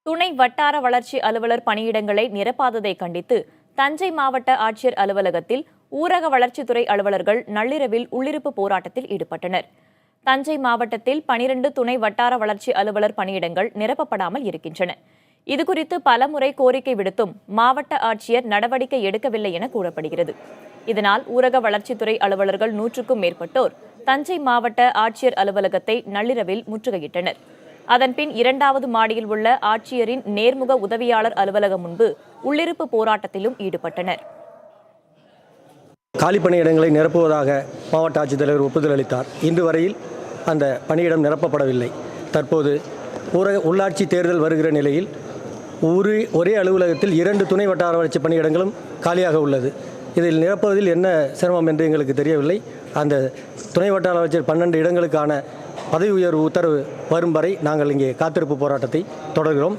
துணை வட்டார வளர்ச்சி அலுவலர் பணியிடங்களை நிரப்பாததை கண்டித்து தஞ்சை மாவட்ட ஆட்சியர் அலுவலகத்தில் ஊரக வளர்ச்சித்துறை அலுவலர்கள் நள்ளிரவில் உள்ளிருப்பு போராட்டத்தில் ஈடுபட்டனர். தஞ்சை மாவட்டத்தில் 12 துணை வட்டார வளர்ச்சி அலுவலர் பணியிடங்கள் நிரப்பப்படாமல் இருக்கின்றன. இதுகுறித்து பலமுறை கோரிக்கை விடுத்தும் மாவட்ட ஆட்சியர் நடவடிக்கை எடுக்கவில்லை என கூறப்படுகிறது. இதனால் ஊரக வளர்ச்சித்துறை அலுவலர்கள் 100க்கும் மேற்பட்டோர் தஞ்சை மாவட்ட ஆட்சியர் அலுவலகத்தை நள்ளிரவில் முற்றுகையிட்டனர். அதன்பின் 2வது மாடியில் உள்ள ஆட்சியரின் நேர்முக உதவியாளர் அலுவலகம் முன்பு உள்ளிருப்பு போராட்டத்திலும் ஈடுபட்டனர். காலி பணியிடங்களை நிரப்புவதாக மாவட்ட ஆட்சித்தலைவர் ஒப்புதல் அளித்தார். இன்று வரையில் அந்த பணியிடம் நிரப்பப்படவில்லை. தற்போது உள்ளாட்சி தேர்தல் வருகிற நிலையில் ஒரே அலுவலகத்தில் 2 துணை வட்டார வளர்ச்சி பணியிடங்களும் காலியாக உள்ளது. இதில் நிரப்புவதில் என்ன சிரமம் என்று எங்களுக்கு தெரியவில்லை. அந்த துணை வட்டார வளர்ச்சி 12 இடங்களுக்கான பதவி உயர்வு உத்தரவு வரும் வரை நாங்கள் இங்கே காத்திருப்பு போராட்டத்தை தொடர்கிறோம்.